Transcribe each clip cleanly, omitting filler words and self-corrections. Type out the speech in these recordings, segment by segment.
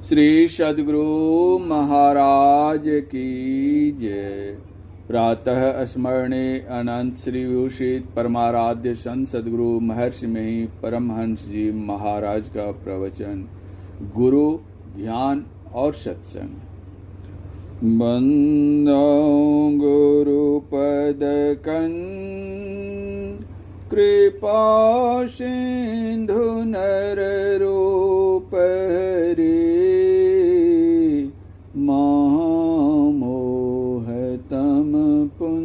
श्री सद्गुरु महाराज की जय। प्रातः स्मरणे अनंत श्री विभूषित परमाराध्य संत सद्गुरु महर्षि मही परमहंस जी महाराज का प्रवचन गुरु ध्यान और सत्संग। बंदो गुरु पद कंद कृपा सिंधु नर रूप हरि महामोह तम पुन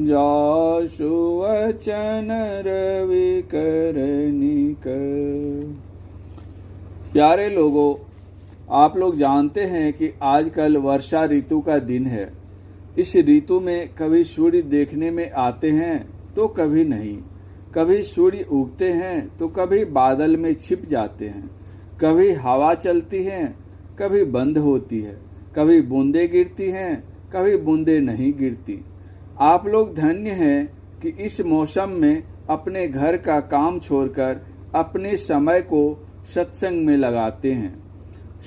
जासु वचन रवि करनिक। प्यारे लोगों, आप लोग जानते हैं कि आजकल वर्षा ऋतु का दिन है। इस ऋतु में कभी सूर्य देखने में आते हैं तो कभी नहीं, कभी सूर्य उगते हैं तो कभी बादल में छिप जाते हैं, कभी हवा चलती है कभी बंद होती है, कभी बूंदें गिरती हैं कभी बूंदें नहीं गिरती। आप लोग धन्य हैं कि इस मौसम में अपने घर का काम छोड़कर अपने समय को सत्संग में लगाते हैं।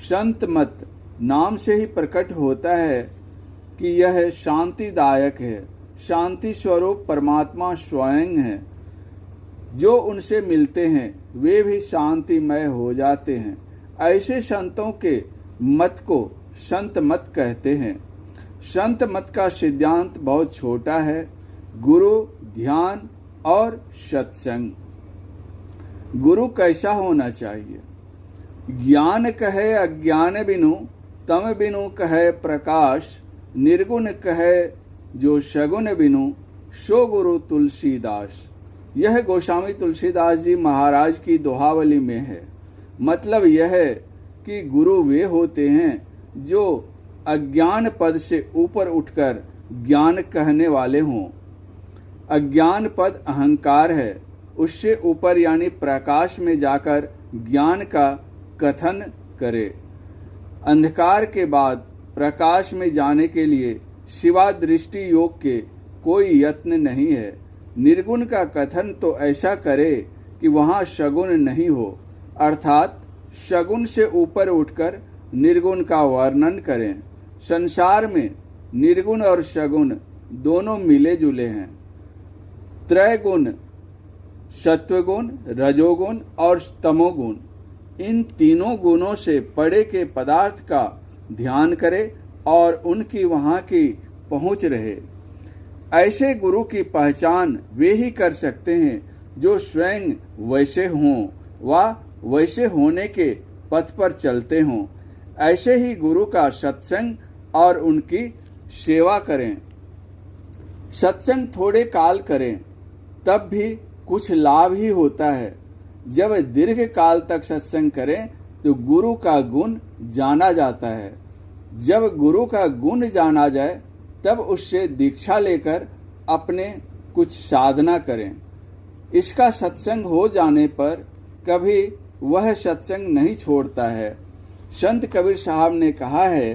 संत मत नाम से ही प्रकट होता है कि यह शांतिदायक है। शांति स्वरूप परमात्मा स्वयं है। जो उनसे मिलते हैं वे भी शांतिमय हो जाते हैं। ऐसे संतों के मत को संत मत कहते हैं। संत मत का सिद्धांत बहुत छोटा है, गुरु ध्यान और सत्संग। गुरु कैसा होना चाहिए? ज्ञान कहे अज्ञान बिनु, तम बिनु कहे प्रकाश, निर्गुण कहे जो सगुण बिनु, सो गुरु तुलसीदास। यह गोस्वामी तुलसीदास जी महाराज की दोहावली में है। मतलब यह है कि गुरु वे होते हैं जो अज्ञान पद से ऊपर उठकर ज्ञान कहने वाले हों। अज्ञान पद अहंकार है, उससे ऊपर यानी प्रकाश में जाकर ज्ञान का कथन करे। अंधकार के बाद प्रकाश में जाने के लिए शिवा दृष्टि योग के कोई यत्न नहीं है। निर्गुण का कथन तो ऐसा करे कि वहाँ सगुण नहीं हो, अर्थात सगुण से ऊपर उठकर निर्गुण का वर्णन करें। संसार में निर्गुण और सगुण दोनों मिले जुले हैं। त्रैगुण सत्वगुण, रजोगुण और तमोगुण, इन तीनों गुणों से परे के पदार्थ का ध्यान करे और उनकी वहाँ की पहुँच रहे। ऐसे गुरु की पहचान वे ही कर सकते हैं जो स्वयं वैसे हों व वैसे होने के पथ पर चलते हों। ऐसे ही गुरु का सत्संग और उनकी सेवा करें। सत्संग थोड़े काल करें तब भी कुछ लाभ ही होता है। जब दीर्घ काल तक सत्संग करें तो गुरु का गुण जाना जाता है। जब गुरु का गुण जाना जाए तब उससे दीक्षा लेकर अपने कुछ साधना करें। इसका सत्संग हो जाने पर कभी वह सत्संग नहीं छोड़ता है। संत कबीर साहब ने कहा है,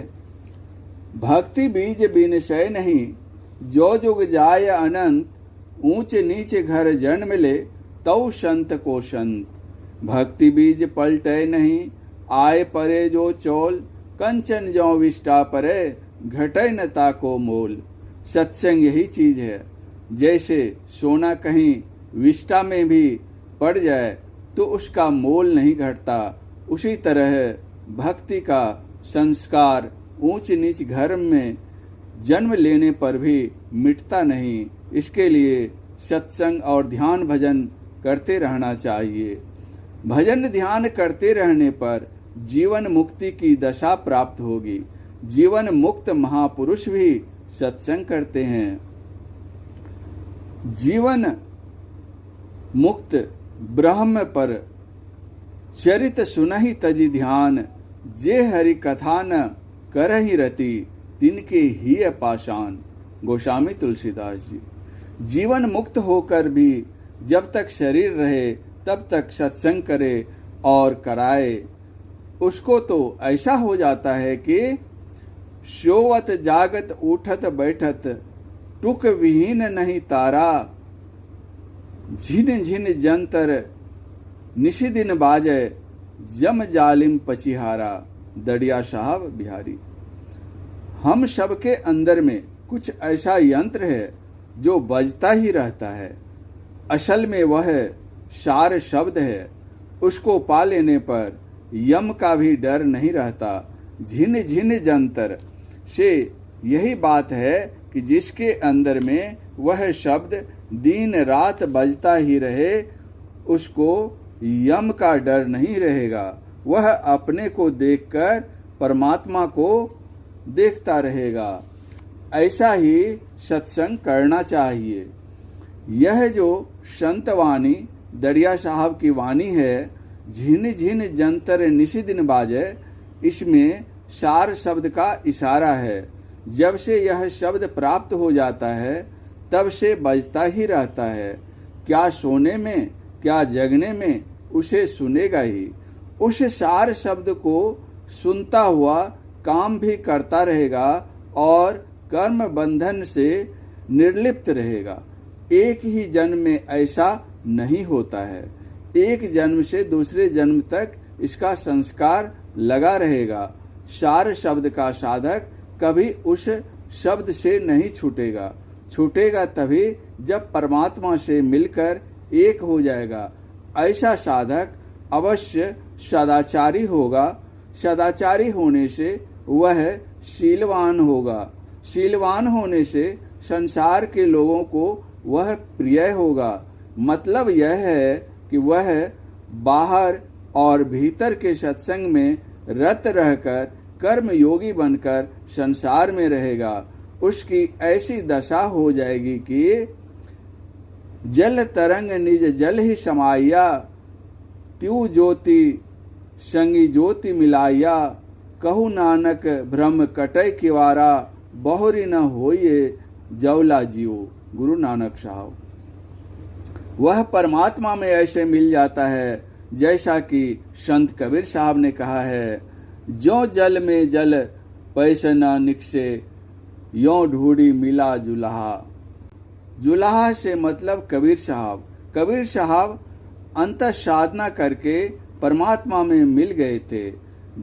भक्ति बीज बिनसै नहीं, जो जुग जाय अनंत, ऊंच नीच घर जन्म ले तौ संत को संत। भक्ति बीज पलटे नहीं, आए परे जो चोल, कंचन जो विष्टा परे, घटे न ताको मोल। सत्संग यही चीज है। जैसे सोना कहीं विष्टा में भी पड़ जाए तो उसका मोल नहीं घटता, उसी तरह भक्ति का संस्कार ऊंच नीच घर में जन्म लेने पर भी मिटता नहीं। इसके लिए सत्संग और ध्यान भजन करते रहना चाहिए। भजन ध्यान करते रहने पर जीवन मुक्ति की दशा प्राप्त होगी। जीवन मुक्त महापुरुष भी सत्संग करते हैं। जीवन मुक्त ब्रह्म पर चरित सुनहि तजि ध्यान, जे हरि कथा न करहि रति, तिनके ही पाषाण। गोस्वामी तुलसीदास जी। जीवन मुक्त होकर भी जब तक शरीर रहे तब तक सत्संग करे और कराए। उसको तो ऐसा हो जाता है कि सोवत जागत उठत बैठत, टुक विहीन नहीं तारा, झिन झिन जंतर निशिदिन बाजे, जम जालिम पचिहारा, दड़िया साहब बिहारी। हम सबके अंदर में कुछ ऐसा यंत्र है जो बजता ही रहता है। असल में वह सार शब्द है। उसको पा लेने पर यम का भी डर नहीं रहता। झिन झिन जंतर से यही बात है कि जिसके अंदर में वह शब्द दिन रात बजता ही रहे, उसको यम का डर नहीं रहेगा। वह अपने को देखकर परमात्मा को देखता रहेगा। ऐसा ही सत्संग करना चाहिए। यह जो संत वाणी दरिया साहब की वाणी है, झिन झिन जंतर निशी दिन बाजे, इसमें सार शब्द का इशारा है। जब से यह शब्द प्राप्त हो जाता है तब से बजता ही रहता है। क्या सोने में क्या जगने में उसे सुनेगा ही। उस सार शब्द को सुनता हुआ काम भी करता रहेगा और कर्म बंधन से निर्लिप्त रहेगा। एक ही जन्म में ऐसा नहीं होता है। एक जन्म से दूसरे जन्म तक इसका संस्कार लगा रहेगा। सार शब्द का साधक कभी उस शब्द से नहीं छूटेगा। छूटेगा तभी जब परमात्मा से मिलकर एक हो जाएगा। ऐसा साधक अवश्य सदाचारी होगा। सदाचारी होने से वह शीलवान होगा। शीलवान होने से संसार के लोगों को वह प्रिय होगा। मतलब यह है कि वह बाहर और भीतर के सत्संग में रत रहकर कर्म योगी बनकर संसार में रहेगा। उसकी ऐसी दशा हो जाएगी कि जल तरंग निज जल ही समाया, त्यू ज्योति संगी ज्योति मिलाया, कहु नानक ब्रह्म कटय किवारा, बहुरी न होइए जौला जियो। गुरु नानक साहब। वह परमात्मा में ऐसे मिल जाता है जैसा कि संत कबीर साहब ने कहा है, जो जल में जल पैसे न निकसे, यो ढूढ़ी मिला जुलाहा। जुलाहा से मतलब कबीर साहब। कबीर साहब अंत साधना करके परमात्मा में मिल गए थे।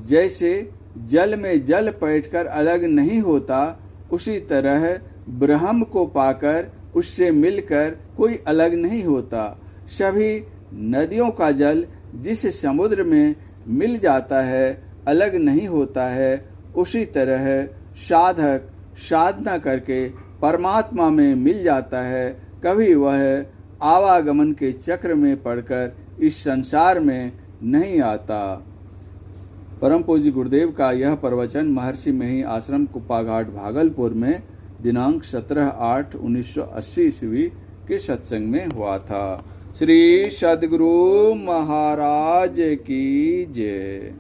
जैसे जल में जल बैठकर अलग नहीं होता, उसी तरह ब्रह्म को पाकर उससे मिलकर कोई अलग नहीं होता। सभी नदियों का जल जिस समुद्र में मिल जाता है अलग नहीं होता है। उसी तरह साधक साधना करके परमात्मा में मिल जाता है। कभी वह आवागमन के चक्र में पड़कर इस संसार में नहीं आता। परम पूज्य गुरुदेव का यह प्रवचन महर्षि मेही आश्रम कुप्पाघाट भागलपुर में दिनांक 17/8/1980 ईस्वी के सत्संग में हुआ था। श्री सद्गुरु महाराज की जय।